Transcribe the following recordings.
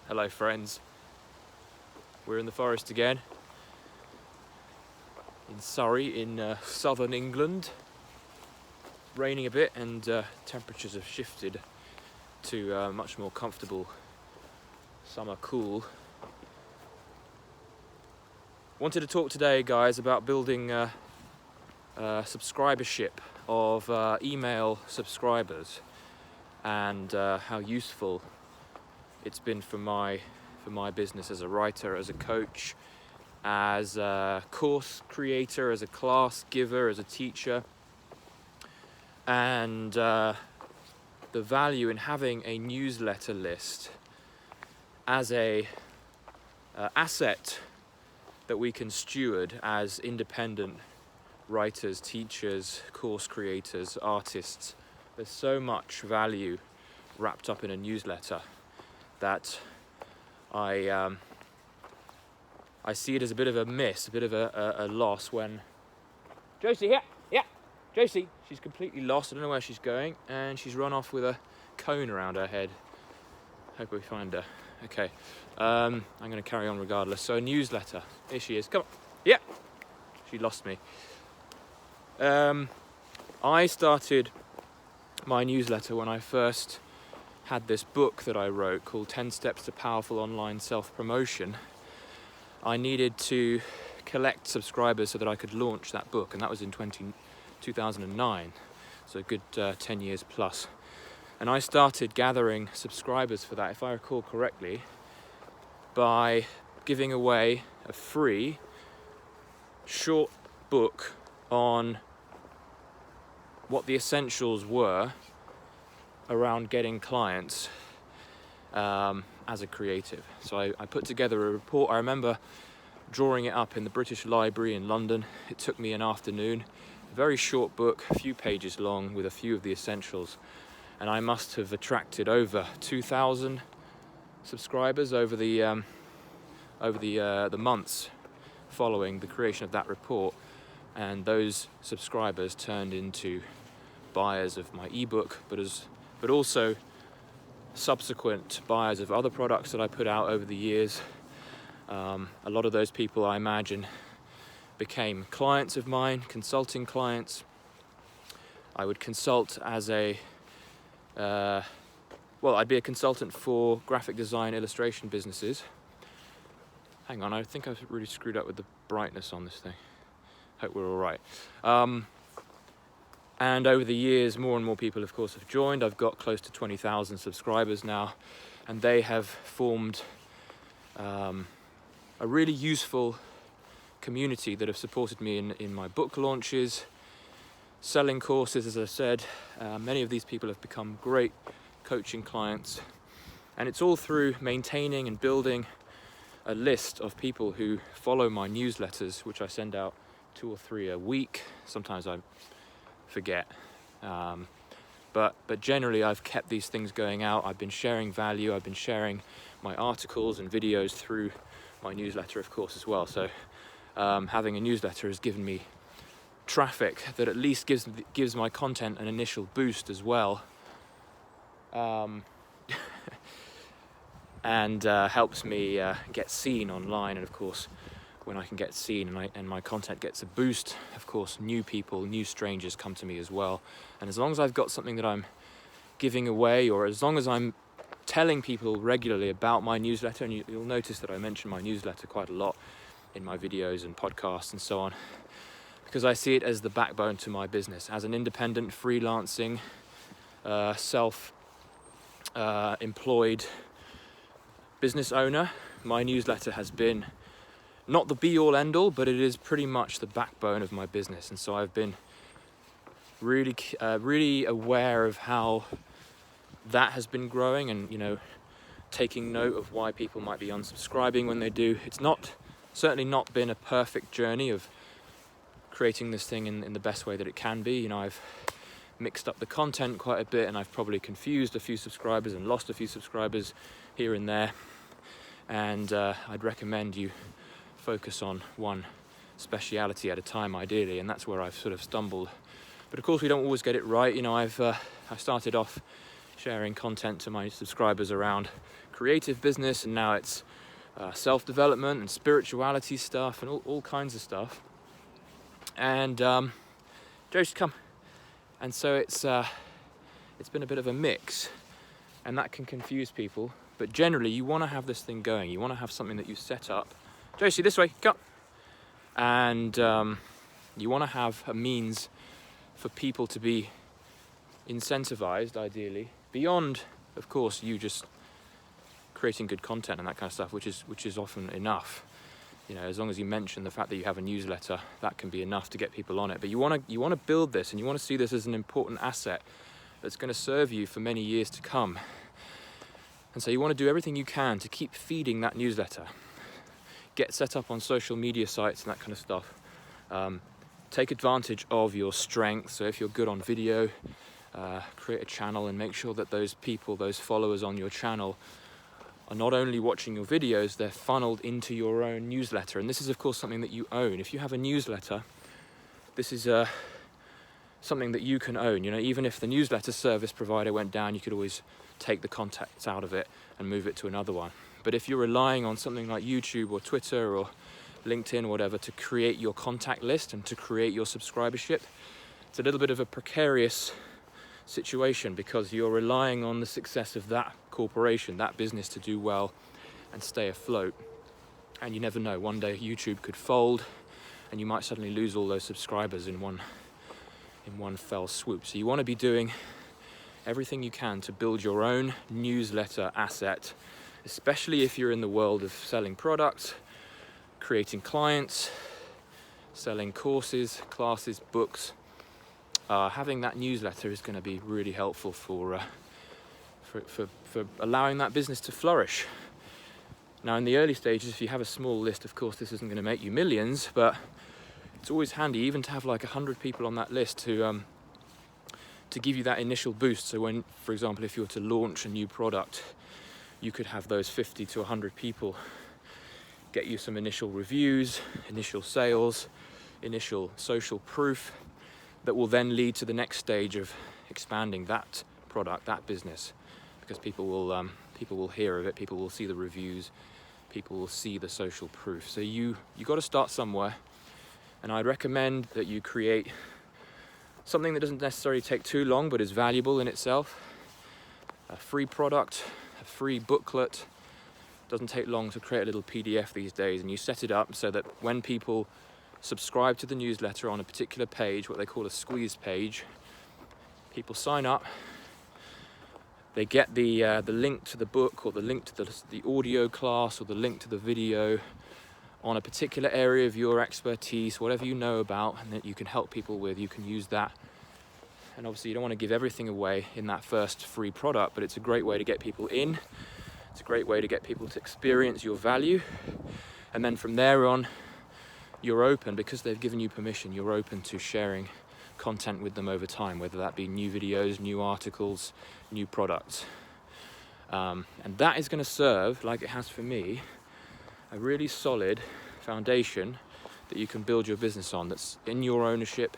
Hello friends, we're in the forest again in Surrey in southern England. Raining a bit and temperatures have shifted to much more comfortable summer cool. Wanted to talk today, guys, about building subscribership of email subscribers and how useful it's been for my business as a writer, as a coach, as a course creator, as a class giver, as a teacher, and the value in having a newsletter list as a asset that we can steward as independent writers, teachers, course creators, artists. There's so much value wrapped up in a newsletter that I see it as a bit of a miss, a bit of a loss when Josie, yeah, Josie, she's completely lost. I don't know where she's going, and she's run off with a cone around her head. Hope we find her. Okay, I'm going to carry on regardless. So a newsletter, here she is. Come on, yeah, she lost me. I started my newsletter when I first had this book that I wrote called 10 Steps to Powerful Online Self-Promotion. I needed to collect subscribers so that I could launch that book, and that was in 2009, so a good 10 years plus. And I started gathering subscribers for that, if I recall correctly, by giving away a free short book on what the essentials were around getting clients as a creative. So I put together a report. I remember drawing it up in the British Library in London. It took me an afternoon. A very short book, a few pages long, with a few of the essentials. And I must have attracted over 2,000 subscribers over the months following the creation of that report. And those subscribers turned into buyers of my ebook, but also subsequent buyers of other products that I put out over the years. A lot of those people, I imagine, became clients of mine, consulting clients. I would consult as I'd be a consultant for graphic design illustration businesses. Hang on, I think I've really screwed up with the brightness on this thing. Hope we're all right. And over the years, more and more people, of course, have joined. I've got close to 20,000 subscribers now, and they have formed a really useful community that have supported me in my book launches, selling courses, as I said. Many of these people have become great coaching clients, and it's all through maintaining and building a list of people who follow my newsletters, which I send out 2 or 3 a week. Sometimes I forget, but generally I've kept these things going out. I've been sharing value. I've been sharing my articles and videos through my newsletter, of course, as well. So having a newsletter has given me traffic that at least gives my content an initial boost as well, and helps me get seen online. And of course, when I can get seen and my content gets a boost, of course, new people, new strangers come to me as well. And as long as I've got something that I'm giving away, or as long as I'm telling people regularly about my newsletter, and you'll notice that I mention my newsletter quite a lot in my videos and podcasts and so on, because I see it as the backbone to my business. As an independent, freelancing, self-employed business owner, my newsletter has been not the be-all end-all, but it is pretty much the backbone of my business. And so I've been really aware of how that has been growing, and taking note of why people might be unsubscribing when they do. It's certainly not been a perfect journey of creating this thing in the best way that it can be. I've mixed up the content quite a bit, and I've probably confused a few subscribers and lost a few subscribers here and there. And I'd recommend you focus on one speciality at a time, ideally, and that's where I've sort of stumbled. But of course, we don't always get it right. I started off sharing content to my subscribers around creative business, and now it's self-development and spirituality stuff and all kinds of stuff. And Josh, come. And so it's been a bit of a mix, and that can confuse people. But generally, you want to have this thing going. You want to have something that you set up. Josie, this way, come. And you want to have a means for people to be incentivized, ideally, beyond, of course, you just creating good content and that kind of stuff, which is often enough. You know, as long as you mention the fact that you have a newsletter, that can be enough to get people on it. But you want to build this, and you want to see this as an important asset that's going to serve you for many years to come. And so you want to do everything you can to keep feeding that newsletter. Get set up on social media sites and that kind of stuff. Take advantage of your strengths. So if you're good on video, create a channel and make sure that those people, those followers on your channel, are not only watching your videos, they're funneled into your own newsletter. And this is, of course, something that you own. If you have a newsletter, this is something that you can own. You know, even if the newsletter service provider went down, you could always take the contacts out of it and move it to another one. But if you're relying on something like YouTube or Twitter or LinkedIn or whatever to create your contact list and to create your subscribership, it's a little bit of a precarious situation, because you're relying on the success of that corporation, that business, to do well and stay afloat. And you never know, one day YouTube could fold and you might suddenly lose all those subscribers in one fell swoop. So you want to be doing everything you can to build your own newsletter asset, especially if you're in the world of selling products, creating clients, selling courses, classes, books. Having that newsletter is going to be really helpful for allowing that business to flourish. Now, in the early stages, if you have a small list, of course, this isn't going to make you millions, but it's always handy even to have like 100 people on that list to give you that initial boost. So when, for example, if you were to launch a new product, you could have those 50 to 100 people get you some initial reviews, initial sales, initial social proof that will then lead to the next stage of expanding that product, that business, because people will hear of it, people will see the reviews, people will see the social proof. So you got to start somewhere, and I'd recommend that you create something that doesn't necessarily take too long but is valuable in itself. A free product, a free booklet. Doesn't take long to create a little PDF these days, and you set it up so that when people subscribe to the newsletter on a particular page, what they call a squeeze page, people sign up, they get the link to the book, or the link to the audio class, or the link to the video on a particular area of your expertise, whatever you know about and that you can help people with. You can use that. And obviously you don't want to give everything away in that first free product, but it's a great way to get people in. It's a great way to get people to experience your value. And then from there on, you're open, because they've given you permission, you're open to sharing content with them over time, whether that be new videos, new articles, new products. And that is going to serve, like it has for me, a really solid foundation that you can build your business on, that's in your ownership,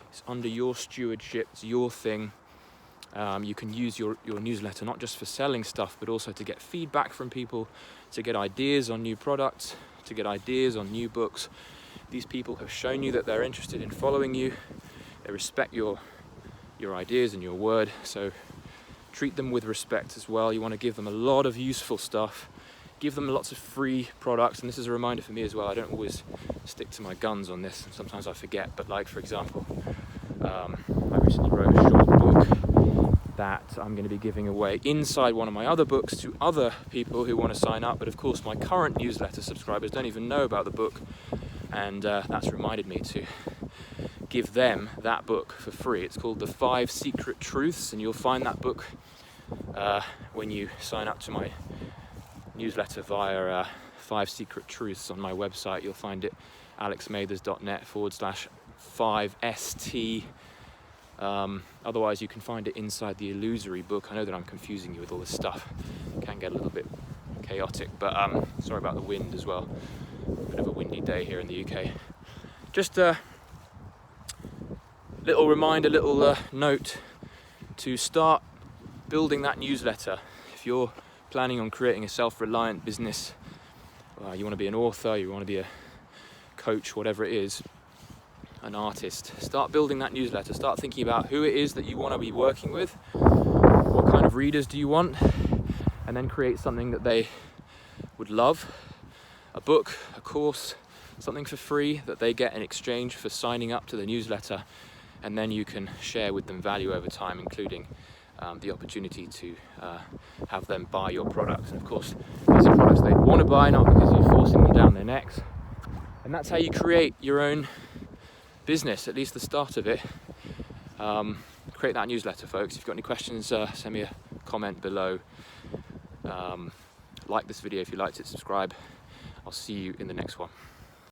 it's under your stewardship, it's your thing. You can use your newsletter not just for selling stuff, but also to get feedback from people, to get ideas on new products, to get ideas on new books. These people have shown you that they're interested in following you. They respect your ideas and your word, so treat them with respect as well. You want to give them a lot of useful stuff. Give them lots of free products, and this is a reminder for me as well. I don't always stick to my guns on this, and sometimes I forget. But like, for example, I recently wrote a short book that I'm going to be giving away inside one of my other books to other people who want to sign up. But of course, my current newsletter subscribers don't even know about the book, and that's reminded me to give them that book for free. It's called The 5 Secret Truths, and you'll find that book when you sign up to my newsletter via 5 Secret Truths on my website. You'll find it alexmathers.net/5ST. Otherwise, you can find it inside the Illusory book. I know that I'm confusing you with all this stuff. It can get a little bit chaotic, but sorry about the wind as well. Bit of a windy day here in the UK. Just a little reminder, little note to start building that newsletter. If you're planning on creating a self-reliant business, you want to be an author, you want to be a coach, whatever it is, an artist, start building that newsletter. Start thinking about who it is that you want to be working with, what kind of readers do you want, and then create something that they would love, a book, a course, something for free that they get in exchange for signing up to the newsletter, and then you can share with them value over time, including the opportunity to have them buy your products. And of course, these are products they want to buy, not because you're forcing them down their necks. And that's how you create your own business, at least the start of it. Create that newsletter, folks. If you've got any questions, send me a comment below. Like this video if you liked it, subscribe. I'll see you in the next one.